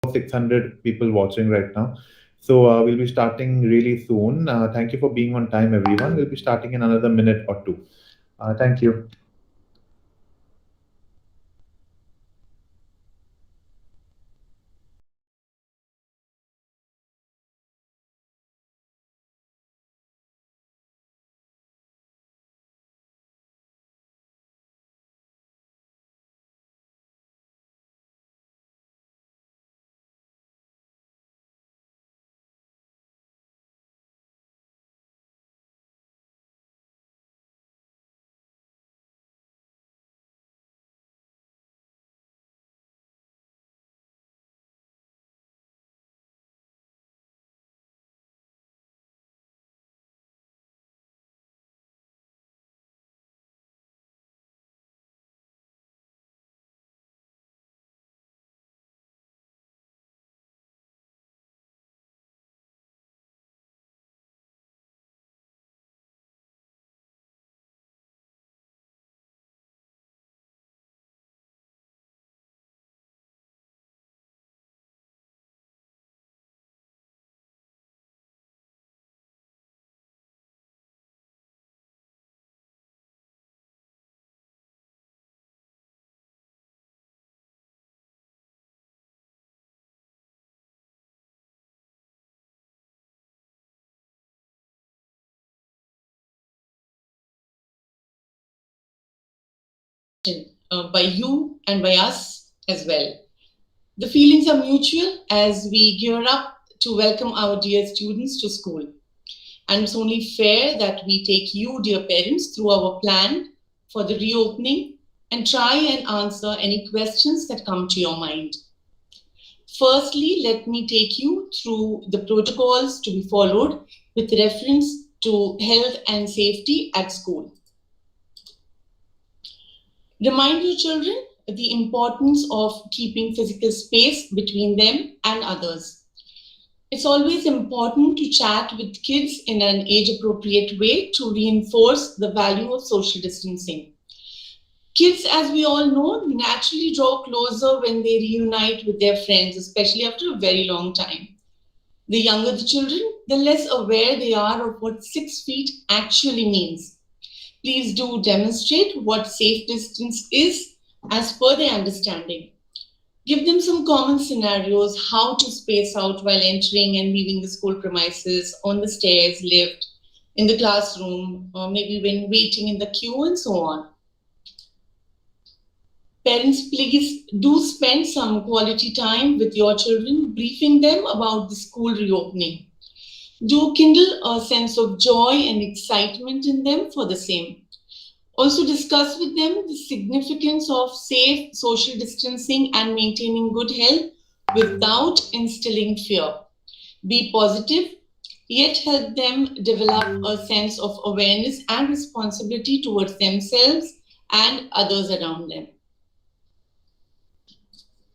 600 people watching right now. So we'll be starting really soon. Thank you for being on time, everyone. We'll be starting in another minute or two. Thank you. By you and by us as well. The feelings are mutual as we gear up to welcome our dear students to school. And it's only fair that we take you, dear parents, through our plan for the reopening and try and answer any questions that come to your mind. Firstly, let me take you through the protocols to be followed with reference to health and safety at school. Remind your children the importance of keeping physical space between them and others. It's always important to chat with kids in an age appropriate way to reinforce the value of social distancing. Kids, as we all know, naturally draw closer when they reunite with their friends, especially after a very long time. The younger the children, the less aware they are of what 6 feet actually means. Please do demonstrate what safe distance is as per their understanding. Give them some common scenarios how to space out while entering and leaving the school premises, on the stairs, lift, in the classroom, or maybe when waiting in the queue, and so on. Parents, please do spend some quality time with your children, briefing them about the school reopening. Do kindle a sense of joy and excitement in them for the same. Also, discuss with them the significance of safe social distancing and maintaining good health without instilling fear. Be positive, yet help them develop a sense of awareness and responsibility towards themselves and others around them.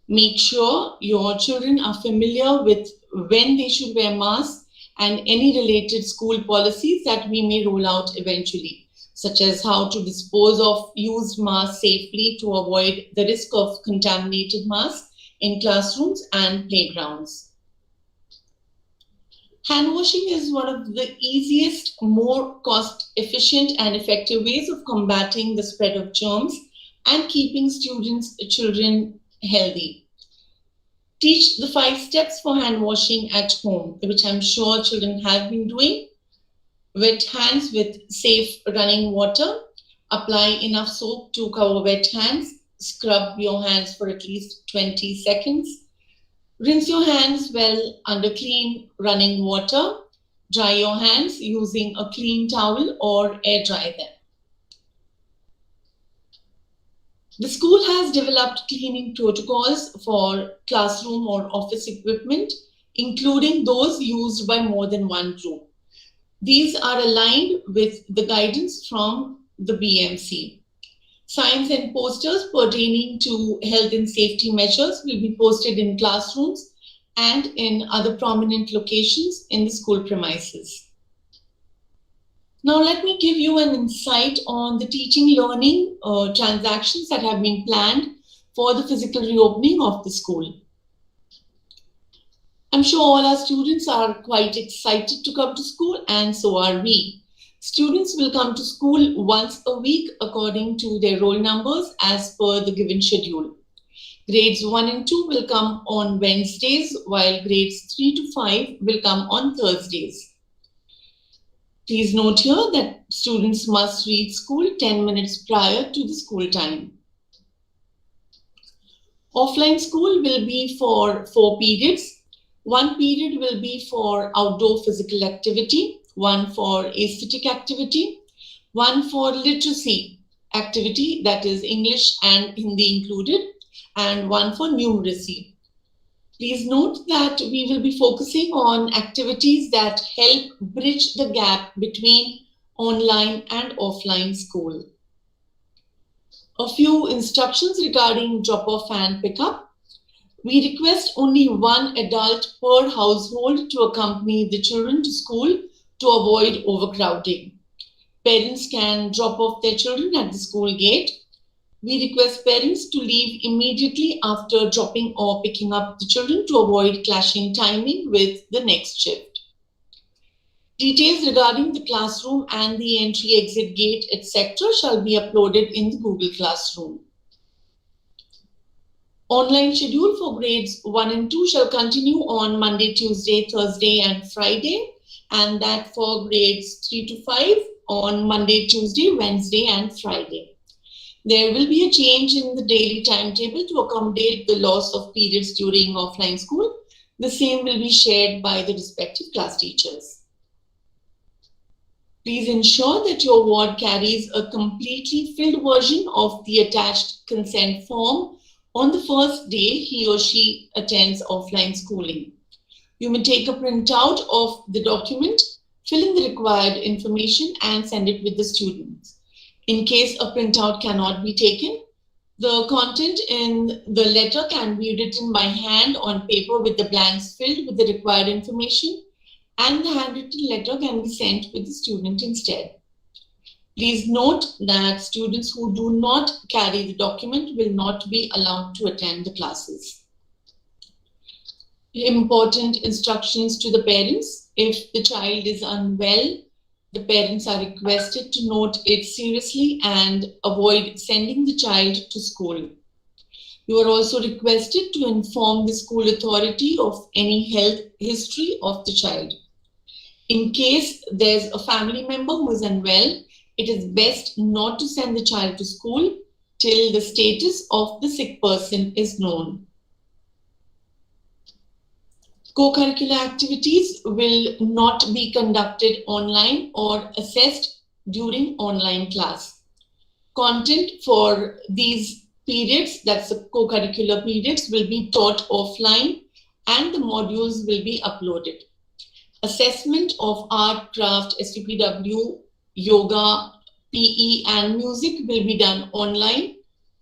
Make sure your children are familiar with when they should wear masks and any related school policies that we may roll out eventually, such as how to dispose of used masks safely to avoid the risk of contaminated masks in classrooms and playgrounds. Hand washing is one of the easiest, more cost efficient, and effective ways of combating the spread of germs and keeping children healthy. Teach the 5 steps for hand washing at home, which I'm sure children have been doing. Wet hands with safe running water. Apply enough soap to cover wet hands. Scrub your hands for at least 20 seconds. Rinse your hands well under clean running water. Dry your hands using a clean towel or air dry them. The school has developed cleaning protocols for classroom or office equipment, including those used by more than one group. These are aligned with the guidance from the BMC. Signs and posters pertaining to health and safety measures will be posted in classrooms and in other prominent locations in the school premises. Now, let me give you an insight on the teaching learning transactions that have been planned for the physical reopening of the school. I'm sure all our students are quite excited to come to school, and so are we. Students will come to school once a week according to their roll numbers as per the given schedule. Grades 1 and 2 will come on Wednesdays, while grades 3 to 5 will come on Thursdays. Please note here that students must reach school 10 minutes prior to the school time. Offline school will be for 4 periods. One period will be for outdoor physical activity, one for aesthetic activity, one for literacy activity, that is English and Hindi included, and one for numeracy. Please note that we will be focusing on activities that help bridge the gap between online and offline school. A few instructions regarding drop-off and pickup. We request only one adult per household to accompany the children to school to avoid overcrowding. Parents can drop off their children at the school gate. We request parents to leave immediately after dropping or picking up the children to avoid clashing timing with the next shift. Details regarding the classroom and the entry-exit gate, etc. shall be uploaded in the Google Classroom. Online schedule for grades 1 and 2 shall continue on Monday, Tuesday, Thursday, and Friday, and that for grades 3 to 5 on Monday, Tuesday, Wednesday, and Friday. There will be a change in the daily timetable to accommodate the loss of periods during offline school. The same will be shared by the respective class teachers. Please ensure that your ward carries a completely filled version of the attached consent form on the first day he or she attends offline schooling. You may take a printout of the document, fill in the required information, and send it with the students. In case a printout cannot be taken, the content in the letter can be written by hand on paper with the blanks filled with the required information, and the handwritten letter can be sent with the student instead. Please note that students who do not carry the document will not be allowed to attend the classes. Important instructions to the parents. If the child is unwell, the parents are requested to note it seriously and avoid sending the child to school. You are also requested to inform the school authority of any health history of the child. In case there's a family member who is unwell, it is best not to send the child to school till the status of the sick person is known. Co-curricular activities will not be conducted online or assessed during online class. Content for these periods, that's the co-curricular periods, will be taught offline and the modules will be uploaded. Assessment of art, craft, STPW, yoga, PE, and music will be done online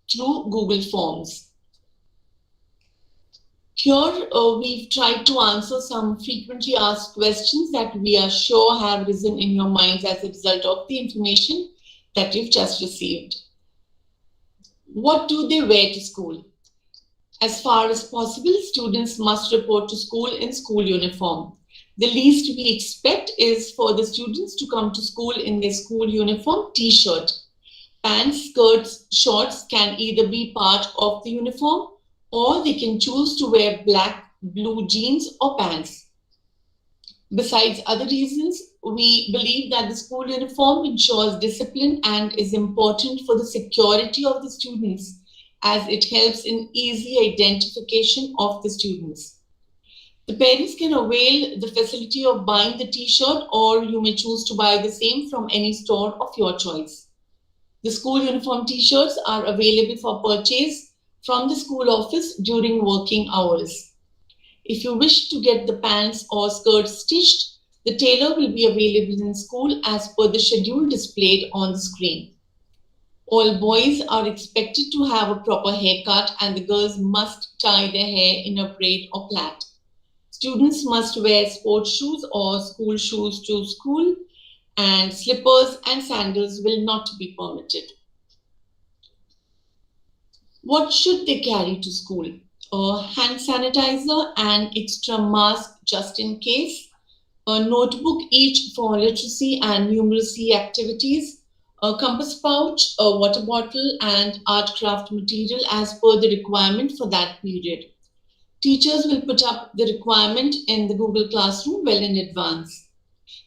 through Google Forms. Here, we've tried to answer some frequently asked questions that we are sure have risen in your minds as a result of the information that you've just received. What do they wear to school? As far as possible, students must report to school in school uniform. The least we expect is for the students to come to school in their school uniform t-shirt. Pants, skirts, shorts can either be part of the uniform or they can choose to wear black, blue jeans or pants. Besides other reasons, we believe that the school uniform ensures discipline and is important for the security of the students as it helps in easy identification of the students. The parents can avail the facility of buying the t-shirt or you may choose to buy the same from any store of your choice. The school uniform t-shirts are available for purchase from the school office during working hours. If you wish to get the pants or skirts stitched, the tailor will be available in school as per the schedule displayed on the screen. All boys are expected to have a proper haircut and the girls must tie their hair in a braid or plait. Students must wear sports shoes or school shoes to school, and slippers and sandals will not be permitted. What should they carry to school? a hand sanitizer, an extra mask just in case, a notebook each for literacy and numeracy activities, a compass pouch, a water bottle, and art craft material as per the requirement for that period. Teachers will put up the requirement in the Google Classroom well in advance.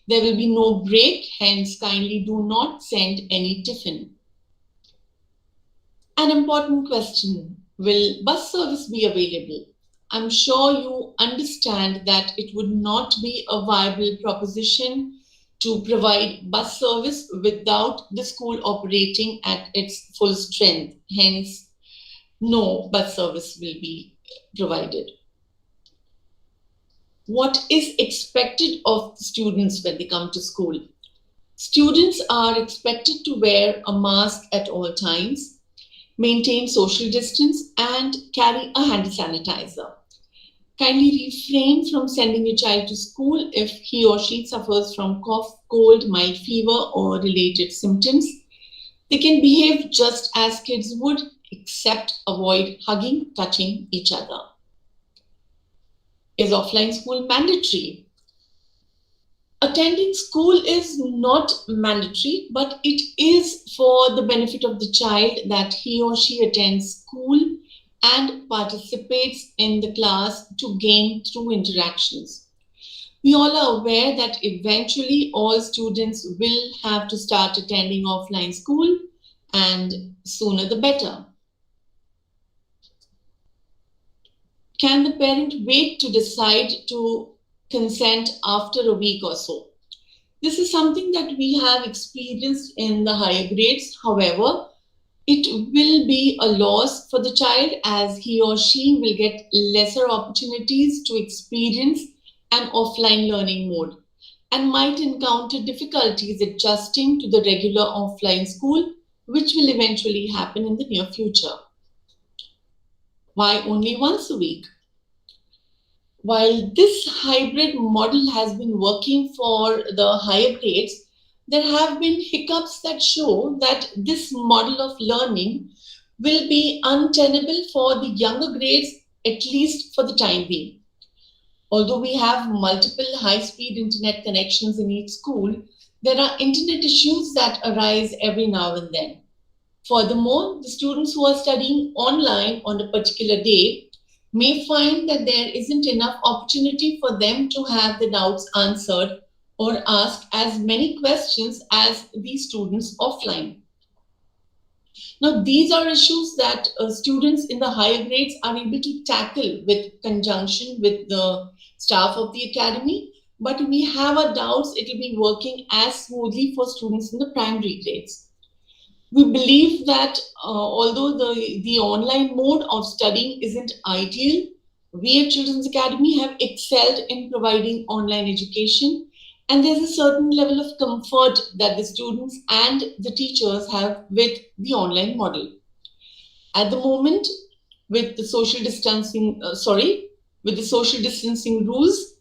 There will be no break, hence, kindly do not send any tiffin. An important question: will bus service be available? I'm sure you understand that it would not be a viable proposition to provide bus service without the school operating at its full strength. Hence, no bus service will be provided. What is expected of students when they come to school? Students are expected to wear a mask at all times, maintain social distance, and carry a hand sanitizer. Kindly refrain from sending your child to school if he or she suffers from cough, cold, mild fever, or related symptoms. They can behave just as kids would, except avoid hugging, touching each other. Is offline school mandatory? Attending school is not mandatory, but it is for the benefit of the child that he or she attends school and participates in the class to gain through interactions. We all are aware that eventually all students will have to start attending offline school, and sooner the better. Can the parent wait to decide to consent after a week or so? This is something that we have experienced in the higher grades. However, it will be a loss for the child as he or she will get lesser opportunities to experience an offline learning mode and might encounter difficulties adjusting to the regular offline school, which will eventually happen in the near future. Why only once a week? While this hybrid model has been working for the higher grades, there have been hiccups that show that this model of learning will be untenable for the younger grades, at least for the time being. Although we have multiple high speed internet connections in each school, there are internet issues that arise every now and then. Furthermore, the students who are studying online on a particular day may find that there isn't enough opportunity for them to have the doubts answered or ask as many questions as the students offline. Now, these are issues that students in the higher grades are able to tackle with conjunction with the staff of the academy, but we have our doubts it will be working as smoothly for students in the primary grades. We believe that although the online mode of studying isn't ideal, we at Children's Academy have excelled in providing online education, and there's a certain level of comfort that the students and the teachers have with the online model. At the moment, with the with the social distancing rules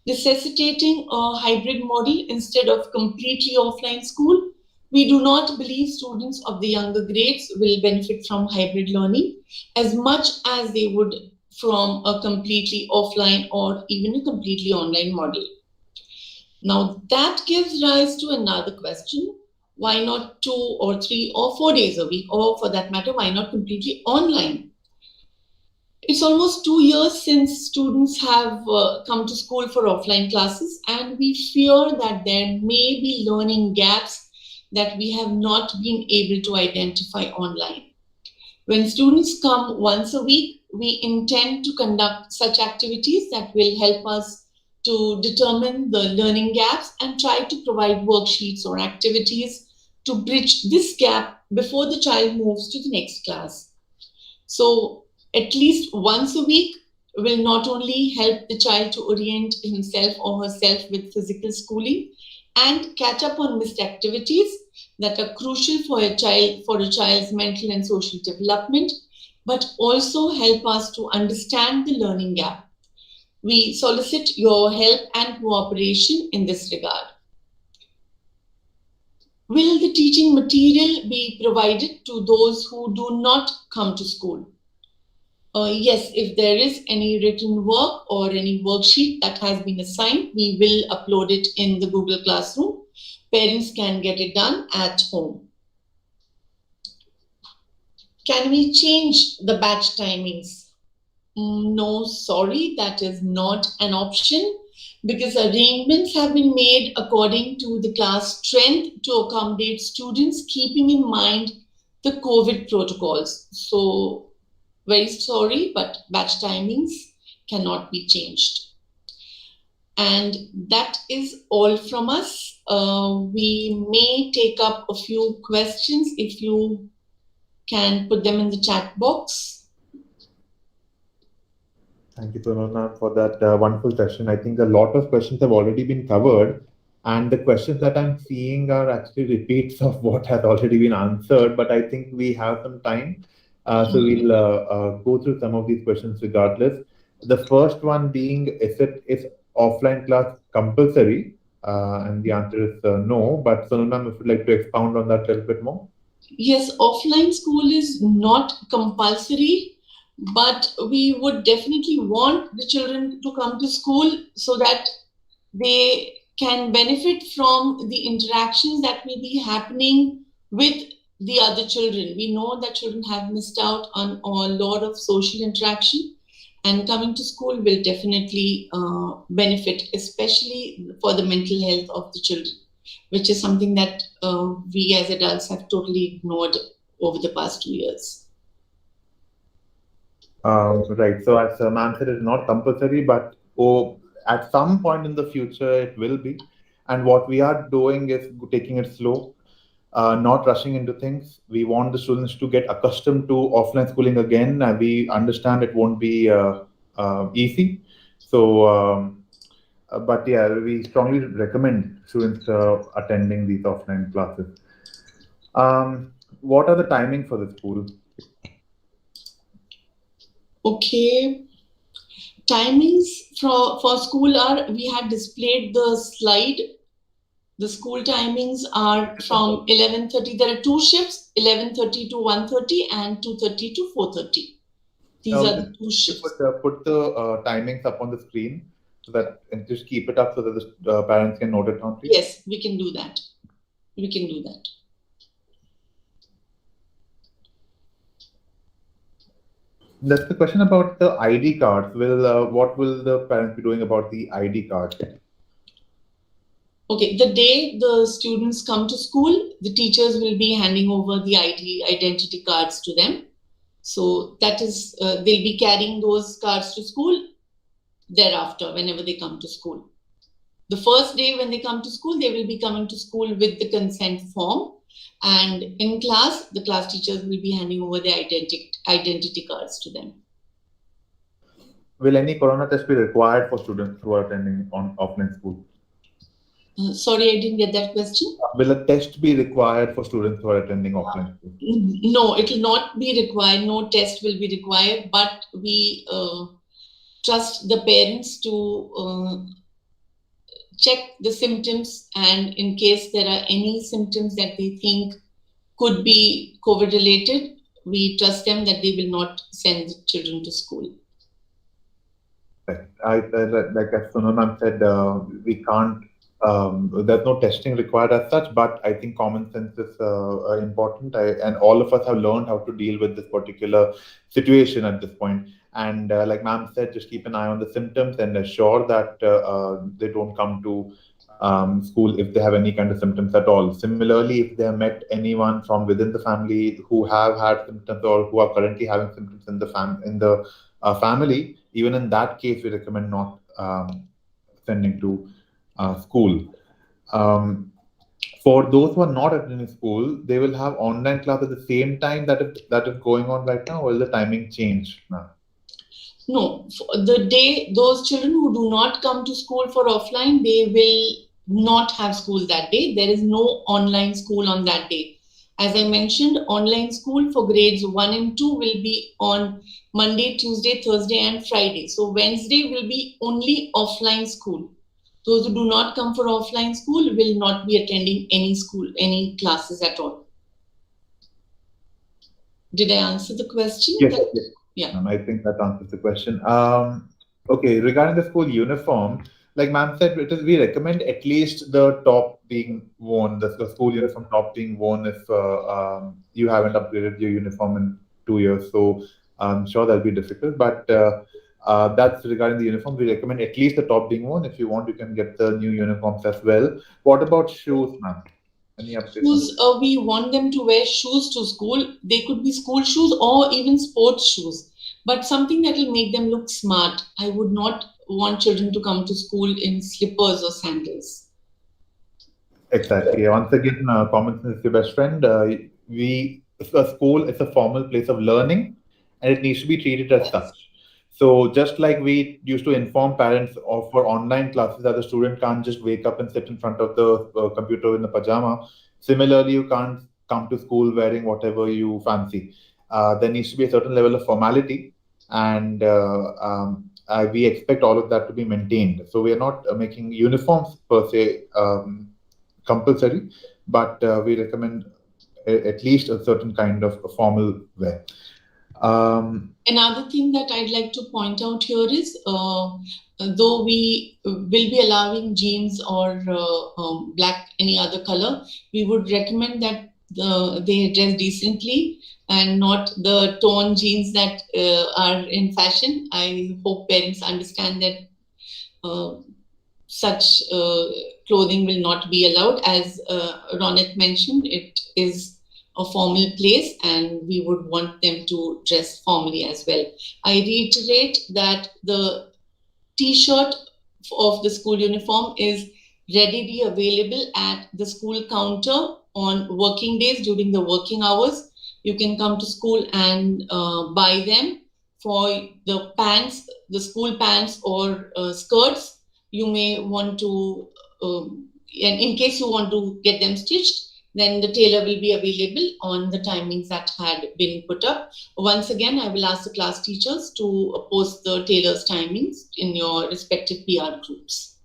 necessitating a hybrid model instead of completely offline school, we do not believe students of the younger grades will benefit from hybrid learning as much as they would from a completely offline or even a completely online model. Now, that gives rise to another question: why not 2 or 3 or 4 days a week, or for that matter, why not completely online? It's almost 2 years since students have come to school for offline classes, and we fear that there may be learning gaps that we have not been able to identify online. When students come once a week, we intend to conduct such activities that will help us to determine the learning gaps and try to provide worksheets or activities to bridge this gap before the child moves to the next class. So, at least once a week will not only help the child to orient himself or herself with physical schooling and catch up on missed activities that are crucial for a child's mental and social development, but also help us to understand the learning gap. We solicit your help and cooperation in this regard. Will the teaching material be provided to those who do not come to school? Yes, if there is any written work or any worksheet that has been assigned, we will upload it in the Google Classroom. Parents can get it done at home. Can we change the batch timings? No, sorry, that is not an option because arrangements have been made according to the class strength to accommodate students, keeping in mind the COVID protocols. So, very sorry, but batch timings cannot be changed. And that is all from us. We may take up a few questions if you can put them in the chat box. Thank you so much, ma'am, for that wonderful session. I think a lot of questions have already been covered, and the questions that I'm seeing are actually repeats of what has already been answered. But I think we have some time, so we'll go through some of these questions regardless. The first one being, is offline class compulsory? And the answer is no. But Sonal ma'am, if you'd like to expound on that a little bit more. Yes, offline school is not compulsory, but we would definitely want the children to come to school so that they can benefit from the interactions that may be happening with the other children. We know that children have missed out on a lot of social interaction, and coming to school will definitely benefit, especially for the mental health of the children, which is something that we as adults have totally ignored over the past 2 years. Right. So as ma'am said, it's not compulsory, but at some point in the future, it will be. And what we are doing is taking it slow, not rushing into things. We want the students to get accustomed to offline schooling again. And we understand it won't be easy. So, but yeah, we strongly recommend students attending these offline classes. What are the timings for the school? Okay, timings for school are, we had displayed the slide. The school timings are from 11:30. There are two shifts, 11:30 to 1:30 and 2:30 to 4:30. These are the two shifts. Put the timings up on the screen so that, and just keep it up so that the parents can note it down, please. Yes, we can do that. We can do that. That's the question about the ID cards. What will the parents be doing about the ID card? Okay, the day the students come to school, the teachers will be handing over the identity cards to them. So that is, they'll be carrying those cards to school thereafter, whenever they come to school. The first day when they come to school, they will be coming to school with the consent form. And in class, the class teachers will be handing over the identity cards to them. Will any corona test be required for students who are attending on offline school? Sorry, I didn't get that question. Will a test be required for students who are attending offline school? No, it will not be required. No test will be required, but we trust the parents to check the symptoms, and in case there are any symptoms that they think could be COVID related, we trust them that they will not send the children to school. Like as Sonal ma'am said, we can't. There's no testing required as such, but I think common sense is important. And all of us have learned how to deal with this particular situation at this point. And like ma'am said, just keep an eye on the symptoms and assure that they don't come to school if they have any kind of symptoms at all. Similarly, if they have met anyone from within the family who have had symptoms or who are currently having symptoms in the family, even in that case, we recommend not sending to school. For those who are not attending school, they will have online class at the same time that is going on right now, or will the timing change now? No, the day those children who do not come to school for offline, they will not have school that day. There is no online school on that day. As I mentioned, online school for grades 1 and 2 will be on Monday, Tuesday, Thursday, and Friday. So Wednesday will be only offline school. Those who do not come for offline school will not be attending any school, any classes at all. Did I answer the question? Yes. Yeah. I think that answers the question. Okay, regarding the school uniform, like ma'am said, we recommend at least the top being worn, the school uniform top being worn if you haven't upgraded your uniform in 2 years. So I'm sure that'll be difficult, but that's regarding the uniform. We recommend at least the top being worn. If you want, you can get the new uniforms as well. What about shoes, ma'am? Any updates on Shoes, we want them to wear shoes to school. They could be school shoes or even sports shoes, but something that will make them look smart. I would not want children to come to school in slippers or sandals. Exactly. Once again, common sense is your best friend. A school is a formal place of learning, and it needs to be treated as such. So, just like we used to inform parents of for online classes that the student can't just wake up and sit in front of the computer in a pajama. Similarly, you can't come to school wearing whatever you fancy. There needs to be a certain level of formality, and we expect all of that to be maintained. So, we are not making uniforms per se. Compulsory, but we recommend at least a certain kind of formal wear. Another thing that I'd like to point out here is, though we will be allowing jeans or black, any other color, we would recommend that they dress decently and not the torn jeans that are in fashion. I hope parents understand that uh, such clothing will not be allowed. As Ronak mentioned, it is a formal place and we would want them to dress formally as well. I reiterate that the T-shirt of the school uniform is readily available at the school counter on working days during the working hours. You can come to school and buy them. For the pants, the school pants or skirts, you may want to, and in case you want to get them stitched, then the tailor will be available on the timings that had been put up. Once again, I will ask the class teachers to post the tailor's timings in your respective PR groups.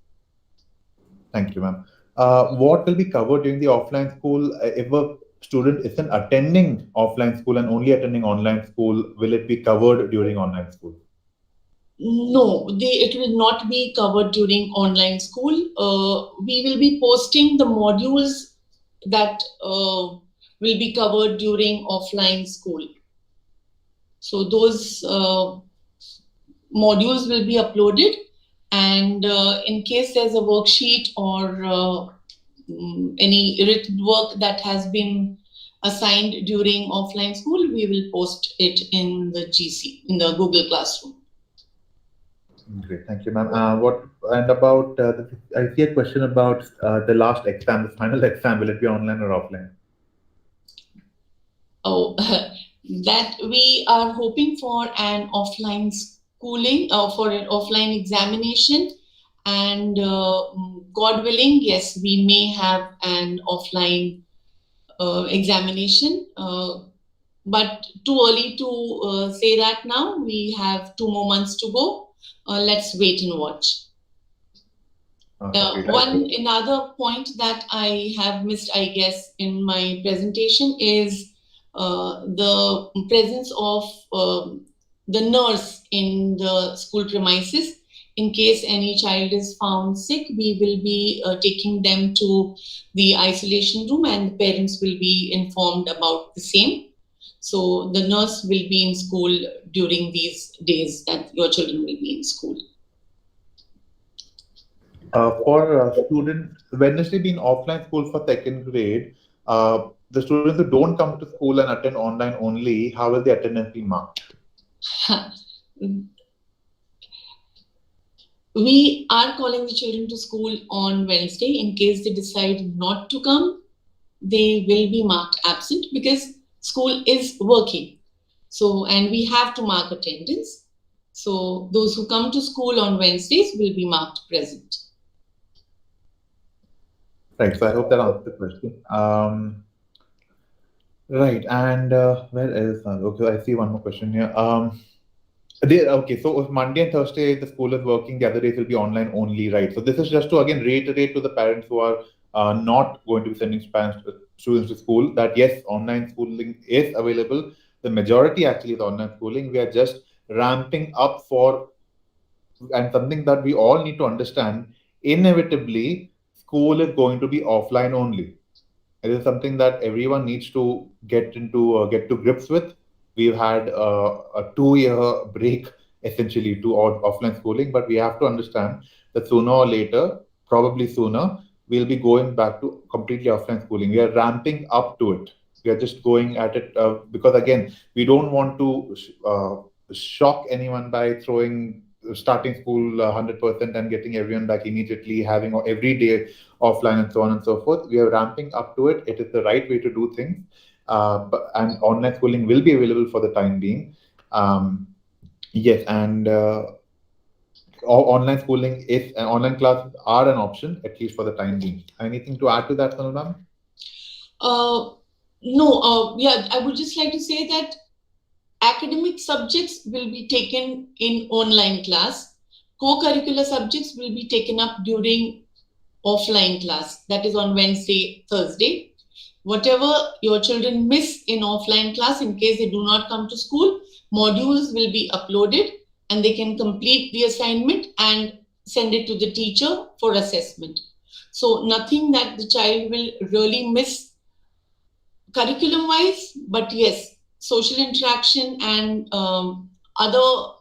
Thank you, ma'am. What will be covered during the offline school? If a student isn't attending offline school and only attending online school, will it be covered during online school? No, it will not be covered during online school. We will be posting the modules that will be covered during offline school. So those modules will be uploaded, and in case there's a worksheet or any written work that has been assigned during offline school, we will post it in the GC, in the Google Classroom. Great, thank you, ma'am. What and about I see a question about the last exam, the final exam. Will it be online or offline? Oh, that we are hoping for an offline schooling, for an offline examination, and God willing, yes, we may have an offline examination. But too early to say that now. We have 2 more months to go. Let's wait and watch. Great. One another point that I have missed, I guess, in my presentation is the presence of the nurse in the school premises. In case any child is found sick, we will be taking them to the isolation room and the parents will be informed about the same. So the nurse will be in school during these days that your children will be in school. For students, Wednesday being offline school for second grade, the students who don't come to school and attend online only, how will the attendance be marked? We are calling the children to school on Wednesday. In case they decide not to come, they will be marked absent because school is working. So, and we have to mark attendance. So, those who come to school on Wednesdays will be marked present. Right. So I hope that answers the question. Right. And where else? Okay, I see one more question here. Okay, so if Monday and Thursday the school is working, the other days will be online only, right? So this is just to again reiterate to the parents who are not going to be sending students to school that yes, online schooling is available, the majority actually is online schooling. We are just ramping up for, and something that we all need to understand, inevitably, school is going to be offline only. It is something that everyone needs to get to grips with. We've had a 2 year break essentially to offline schooling, but we have to understand that sooner or later, probably sooner, we'll be going back to completely offline schooling. We are ramping up to it. We are just going at it because again, we don't want to shock anyone by starting school 100% and getting everyone back immediately, having every day offline and so on and so forth. We are ramping up to it. It is the right way to do things. And online schooling will be available for the time being. Yes, and online schooling is online classes are an option, at least for the time being. Anything to add to that, Sanam? Uh, no, yeah, I would just like to say that academic subjects will be taken in online class. Co-curricular subjects will be taken up during offline class, that is on Wednesday, Thursday. Whatever your children miss in offline class, in case they do not come to school, modules will be uploaded and they can complete the assignment and send it to the teacher for assessment. So, nothing that the child will really miss curriculum wise, but yes, social interaction and other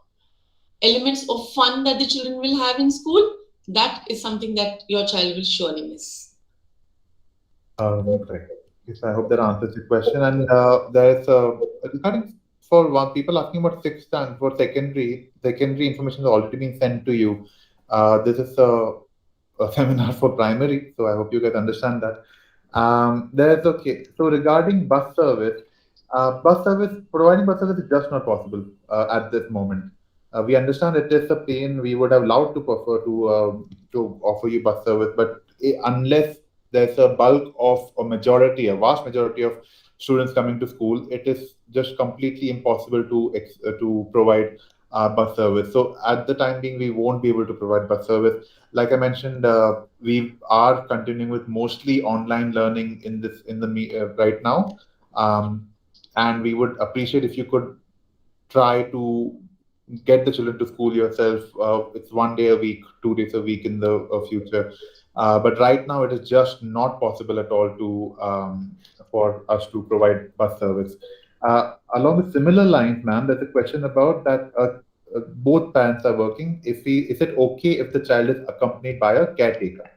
elements of fun that the children will have in school, that is something that your child will surely miss. Correct. Yes, I hope that answers your question. And there's regarding for one people asking about sixth and for secondary information has already been sent to you. This is a seminar for primary, so I hope you guys understand that. There's okay. So regarding bus service providing bus service is just not possible at this moment. We understand it is a pain. We would have loved to prefer to offer you bus service, but unless there's a bulk of a vast majority of students coming to school, it is just completely impossible to provide bus service. So at the time being, we won't be able to provide bus service. Like I mentioned, we are continuing with mostly online learning right now, um, and we would appreciate if you could try to get the children to school yourself. It's 1 day a week, 2 days a week in the future. But right now, it is just not possible at all to for us to provide bus service. Along with similar lines, ma'am, there's a question about that. Both parents are working. Is it okay if the child is accompanied by a caretaker?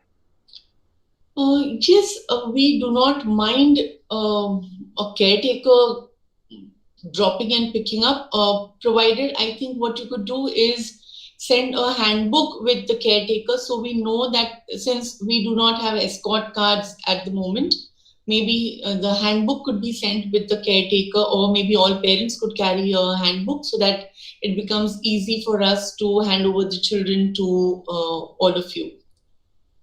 Yes, we do not mind a caretaker dropping and picking up, provided I think what you could do is send a handbook with the caretaker so we know that since we do not have escort cards at the moment, maybe the handbook could be sent with the caretaker, or maybe all parents could carry a handbook so that it becomes easy for us to hand over the children to all of you.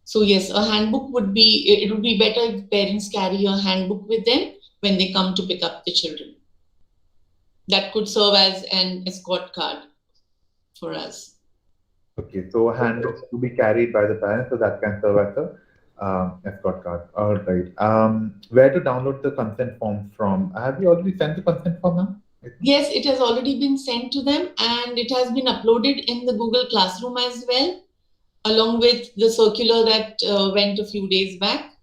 So yes, a handbook would be, it would be better if parents carry a handbook with them when they come to pick up the children. That could serve as an escort card for us. Okay, so handbook to be carried by the parents, so that can serve as a escort card. All right. Where to download the consent form from? Have you already sent the consent form now? Yes, it has already been sent to them and it has been uploaded in the Google Classroom as well, along with the circular that went a few days back.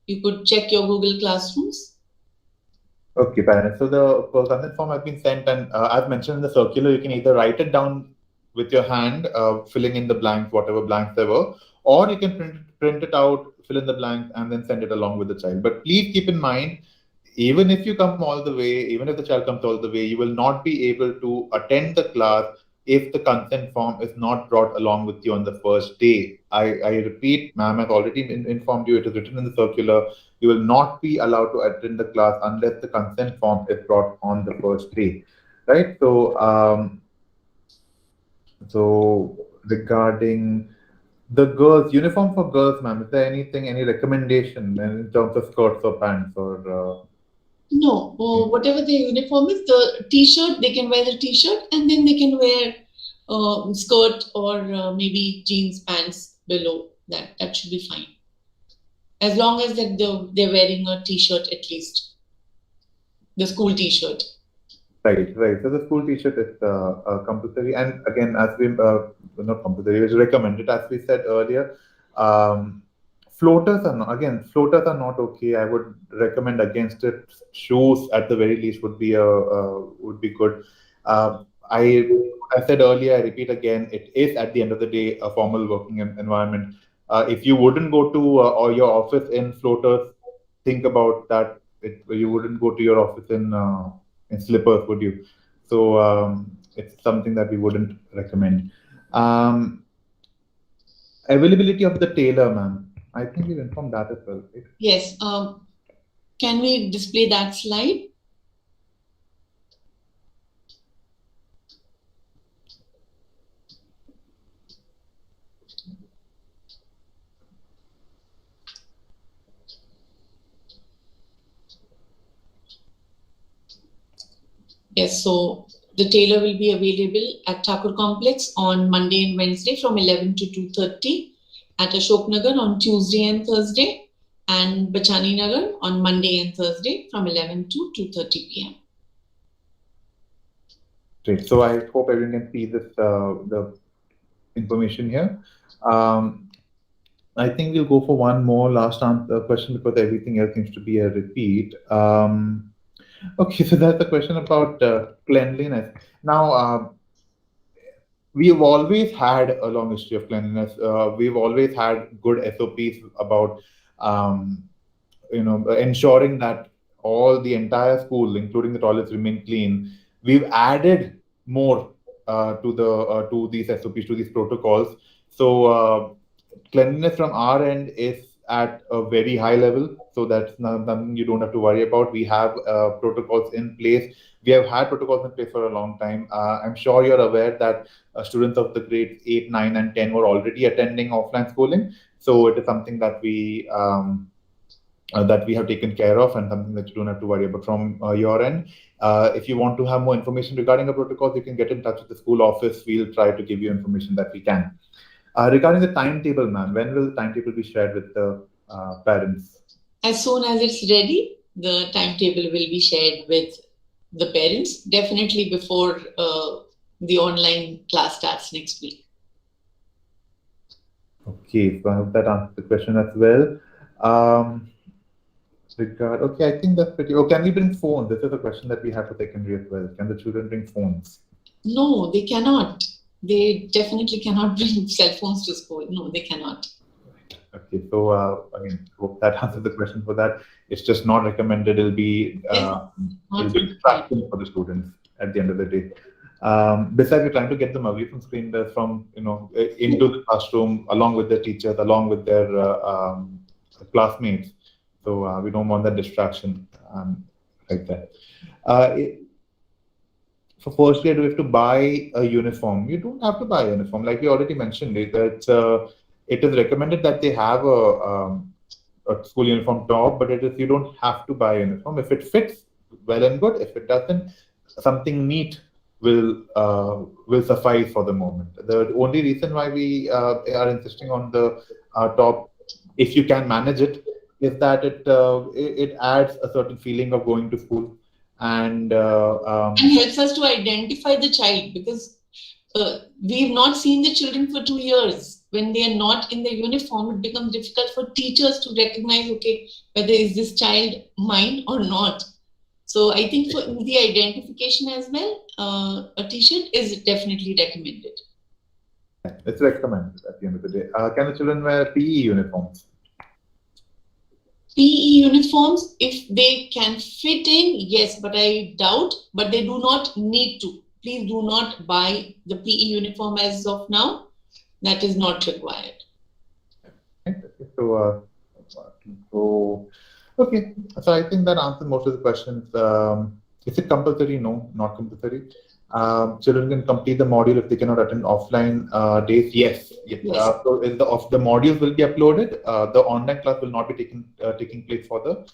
You could check your Google Classrooms. Okay, parents. So the consent form has been sent, and as mentioned in the circular, you can either write it down with your hand, filling in the blanks, whatever blanks there were, or you can print it out, fill in the blanks, and then send it along with the child. But please keep in mind, even if you come all the way, even if the child comes all the way, you will not be able to attend the class if the consent form is not brought along with you on the first day. I repeat, ma'am has already informed you, it is written in the circular. You will not be allowed to attend the class unless the consent form is brought on the first day, right? So regarding the girls uniform for girls, ma'am, is there any recommendation in terms of skirts or pants or No, whatever the uniform is, the t-shirt, they can wear the t-shirt and then they can wear skirt or maybe jeans pants below that. That should be fine. As long as that they're wearing a t-shirt at least, the school t-shirt. Right, right. So the school t-shirt is compulsory, and again, as we not compulsory, it is recommended. As we said earlier, um, floaters are not, again, floaters are not okay. I would recommend against it. Shoes, at the very least, would be good. I I said earlier, I repeat again, it is at the end of the day a formal working environment. If you wouldn't go to or your office in floaters, think about that. You wouldn't go to your office in slippers, would you? So it's something that we wouldn't recommend. Um, Availability of the tailor, man. I think we've informed that as well, right? Yes. Can we display that slide? Yes, so the tailor will be available at Thakur Complex on Monday and Wednesday from 11 to 2:30, at Ashok Nagar on Tuesday and Thursday, and Bachani Nagar on Monday and Thursday from 11 to 2:30 p.m. Great. So I hope everyone can see this the information here. Um, I think we'll go for one more last answer question because everything else seems to be a repeat. Okay, so that's a question about cleanliness. Now, we've always had a long history of cleanliness. We've always had good SOPs about, um, ensuring that all the entire school, including the toilets, remain clean. We've added more to these SOPs, to these protocols. So cleanliness from our end is at a very high level, so that's nothing you don't have to worry about. We have protocols in place. We have had protocols in place for a long time. I'm sure you're aware that students of the grades 8, 9, and 10 were already attending offline schooling. So it is something that we have taken care of, and something that you don't have to worry about from your end. If you want to have more information regarding the protocols, you can get in touch with the school office. We'll try to give you information that we can. Regarding the timetable, ma'am, when will the timetable be shared with the parents? As soon as it's ready, the timetable will be shared with the parents, definitely before the online class starts next week. Okay, so I hope that answers the question as well. Um, okay, I think that's pretty. Oh, can we bring phones? This is a question that we have for secondary as well. Can the children bring phones? No, they cannot. They definitely cannot bring cell phones to school. No, they cannot. Okay, so again, hope that answers the question for that. It's just not recommended. Yes, It'll not be required. distracting for the students at the end of the day. Besides, we're trying to get them away from screen, from into the classroom along with their teachers, along with their classmates. So we don't want that distraction like that. Uh, for first year, do we have to buy a uniform? You don't have to buy a uniform, like we already mentioned. It is recommended that they have a school uniform top, but it is you don't have to buy a uniform. If it fits, well and good. If it doesn't, something neat will suffice for the moment. The only reason why we are insisting on the top, if you can manage it, is that it adds a certain feeling of going to school, and And helps us to identify the child, because we've not seen the children for 2 years. When they are not in the uniform, it becomes difficult for teachers to recognize, okay, whether is this child mine or not. So I think for the identification as well, a t-shirt is definitely recommended. it's recommended at the end of the day. Can the children wear PE uniforms? PE uniforms, if they can fit in, yes, but I doubt, but they do not need to. Please do not buy the PE uniform as of now. That is not required. Right? Okay, so okay, so I think that answers most of the questions. Is it compulsory? No, not compulsory. Children can complete the module if they cannot attend offline days. Yes, yes. Yes. So the modules will be uploaded. The online class will not be taking place for the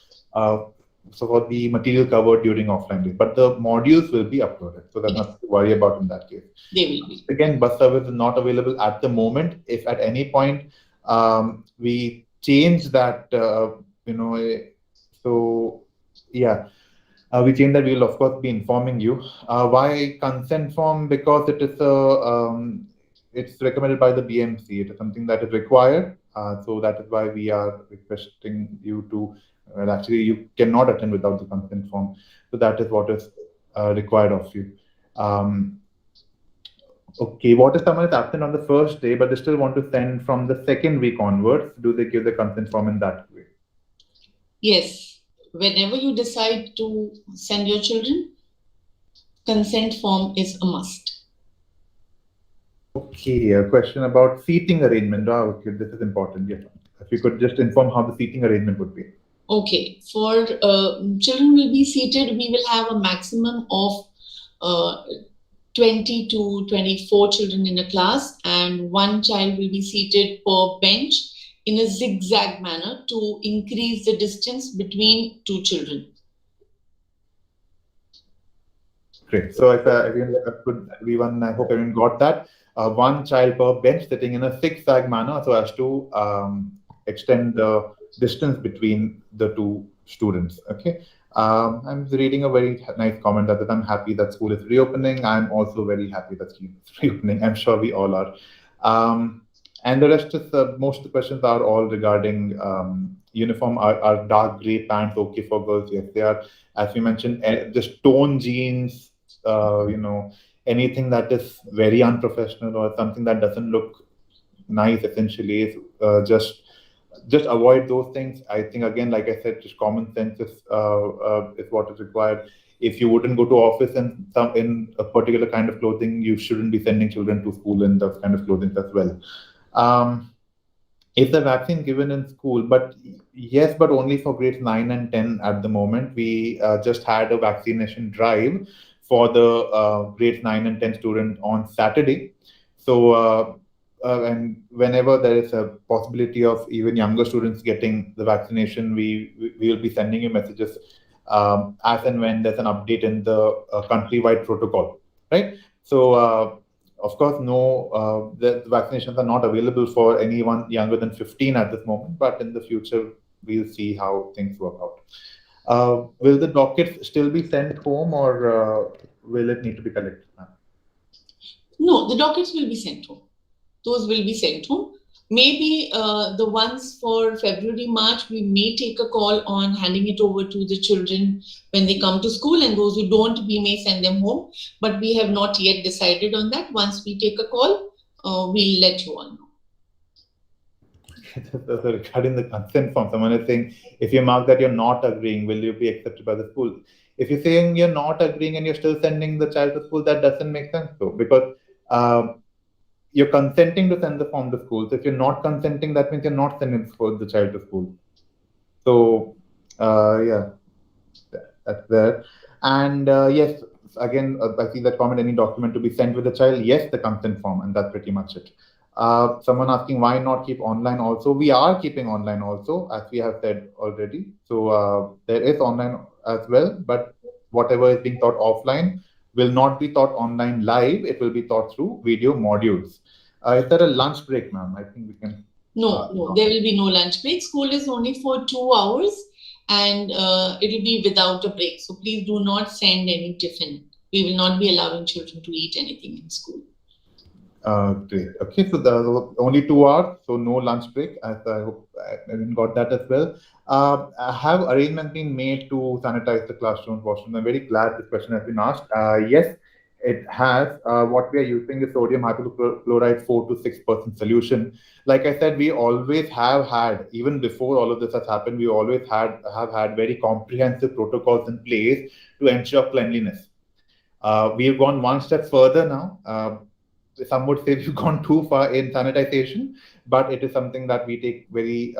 for the material covered during offline days, but the modules will be uploaded. So there's Yes, nothing to worry about in that case. they will be. Again, bus service is not available at the moment. If at any point we change that, so yeah. We change that. We will of course be informing you. Why consent form? Because it is it's recommended by the BMC. It is something that is required. So that is why we are requesting you to. Well, actually, you cannot attend without the consent form. So that is what is required of you. Um, okay, what if someone is absent on the first day, but they still want to send from the second week onwards? Do they give the consent form in that way? Yes, whenever you decide to send your children, consent form is a must. Okay, a question about seating arrangement. Okay, this is important. Yes. If you could just inform how the seating arrangement would be. Okay, for children will be seated, we will have a maximum of uh, 20 to 24 children in a class, and one child will be seated per bench in a zigzag manner to increase the distance between two children. Great. So if everyone, I hope everyone got that. One child per bench sitting in a zigzag manner so as to extend the distance between the two students. Okay. I'm reading a very nice comment that I'm happy that school is reopening. I'm also very happy that school is reopening. I'm sure we all are. And the rest is most of the questions are all regarding uniform. Are dark gray pants okay for girls? Yes, they are. As we mentioned, just tone jeans, anything that is very unprofessional or something that doesn't look nice essentially is just avoid those things. I think again, like I said, just common sense is what is required. If you wouldn't go to office in a particular kind of clothing, you shouldn't be sending children to school in those kind of clothing as well. um, is the vaccine given in school? But yes, but only for grades 9 and 10 at the moment. We just had a vaccination drive for the grades 9 and 10 student on Saturday. So, and whenever there is a possibility of even younger students getting the vaccination, we will be sending you messages as and when there's an update in the countrywide protocol, right? So, of course, no, the vaccinations are not available for anyone younger than 15 at this moment, but in the future, we'll see how things work out. Will the dockets still be sent home or will it need to be collected now? No, the dockets will be sent home. Those will be sent home. Maybe the ones for February, March, we may take a call on handing it over to the children when they come to school, and those who don't, we may send them home. But we have not yet decided on that. Once we take a call, we'll let you all know. So regarding the consent form, someone is saying, if you mark that you're not agreeing, will you be accepted by the school? If you're saying you're not agreeing and you're still sending the child to school, that doesn't make sense though, because you're consenting to send the form to school. So if you're not consenting, that means you're not sending the child to school. So, yeah, that's there. And yes, again, I see that comment, any document to be sent with the child. Yes, the consent form, and that's pretty much it. Someone asking why not keep online also. We are keeping online also, as we have said already. So there is online as well, but whatever is being taught offline will not be taught online live. It will be taught through video modules. Is there a lunch break, ma'am? I think we can. No, there will be no lunch break. School is only for 2 hours, and it will be without a break. So please do not send any tiffin. We will not be allowing children to eat anything in school. Great. Okay, so there was only 2 hours, so no lunch break. As I hope everyone got that as well. Have arrangements been made to sanitize the classrooms, washrooms? I'm very glad this question has been asked. Yes, it has. What we are using is sodium hypochlorite 4 to 6% solution. Like I said, we always have had, even before all of this has happened, we always have had very comprehensive protocols in place to ensure cleanliness. We've gone one step further now. Some would say we've gone too far in sanitization, but it is something that we take very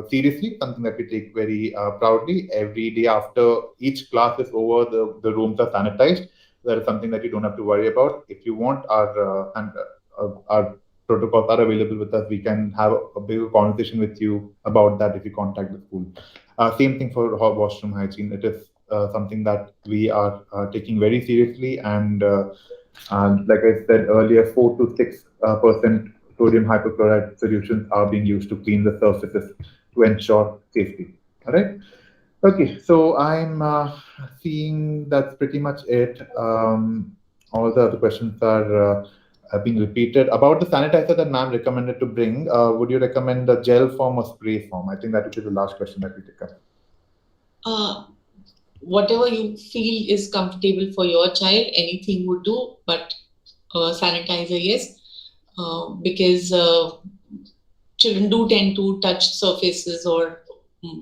seriously, something that we take very proudly. Every day after each class is over, the rooms are sanitized. That is something that you don't have to worry about. If you want, our protocols are available with us. We can have a bigger conversation with you about that if you contact the school. Same thing for washroom hygiene. It is something that we are taking very seriously, and like I said earlier, 4 to 6% sodium hypochlorite solutions are being used to clean the surfaces to ensure safety. All right. Okay, so I'm seeing that's pretty much it. All the other questions are being repeated. About the sanitizer that ma'am recommended to bring, would you recommend the gel form or spray form? I think that would be the last question that we take up. Uh, Whatever you feel is comfortable for your child, anything would do, but sanitizer, yes, because children do tend to touch surfaces or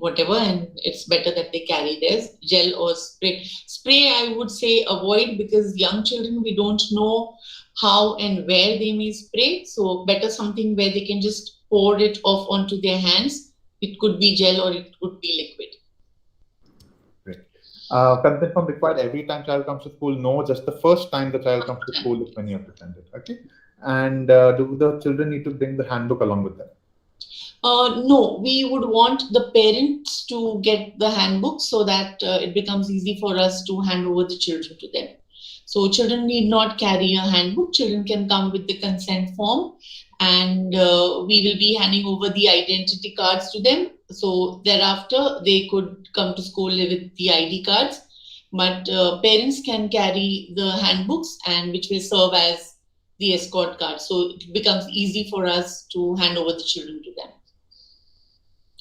whatever, and it's better that they carry theirs. Gel or spray. Spray, I would say avoid, because young children, we don't know how and where they may spray. So better something where they can just pour it off onto their hands. It could be gel or it could be liquid. Great. Consent form required every time child comes to school? No, just the first time the child comes to school is when you have to send it. Okay. And do the children need to bring the handbook along with them? No, we would want the parents to get the handbook so that it becomes easy for us to hand over the children to them. So, children need not carry a handbook. Children can come with the consent form, and we will be handing over the identity cards to them. So, thereafter, they could come to school with the ID cards. But parents can carry the handbooks, and which will serve as the escort card. So, it becomes easy for us to hand over the children to them.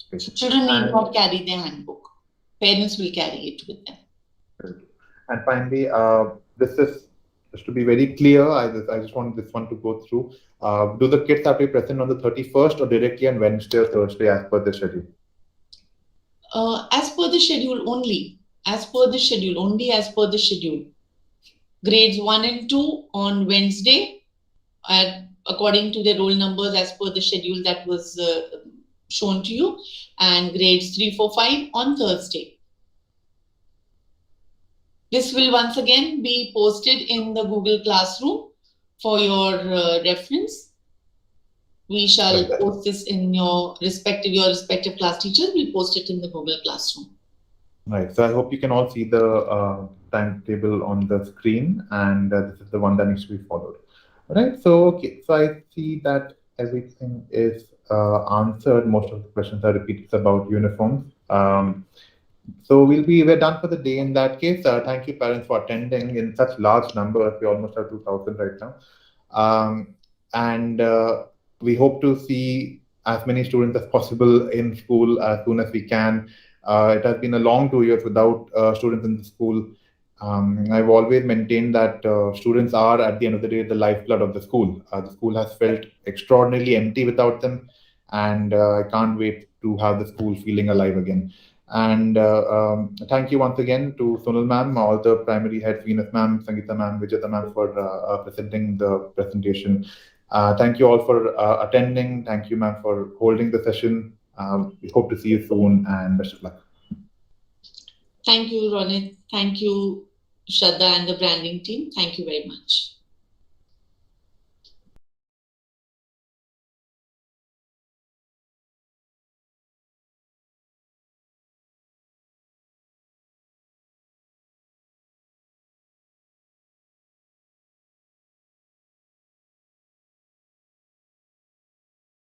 Okay. So children need And not carry their handbook. Parents will carry it with them. And finally, this is just to be very clear. I just want this one to go through. Do the kids have to be present on the 31st or directly on Wednesday or Thursday as per the schedule? As per the schedule only. As per the schedule. Only as per the schedule. Grades 1 and 2 on Wednesday, according to the roll numbers as per the schedule that was shown to you, and grades 3, 4, 5 on Thursday. This will once again be posted in the Google Classroom for your reference. We shall Right. post this in your respective class teachers will post it in the Google Classroom. Right. So I hope you can all see the timetable on the screen, and this is the one that needs to be followed. All right. So okay. So I see that everything is answered. Most of the questions are repeated about uniforms. So we're done for the day in that case. Thank you, parents, for attending in such large numbers. We almost have 2,000 right now. Um, and we hope to see as many students as possible in school as soon as we can. It has been a long 2 years without students in the school. I've always maintained that students are, at the end of the day, the lifeblood of the school. The school has felt extraordinarily empty without them, and I can't wait to have the school feeling alive again. And thank you once again to Sonal ma'am, all the primary heads, Venus ma'am, Sangeeta ma'am, Vijayata ma'am for presenting the presentation. Thank you all for attending. Thank you, ma'am, for holding the session. We hope to see you soon and best of luck. Thank you, Ronit. Thank you, Shraddha and the branding team. Thank you very much.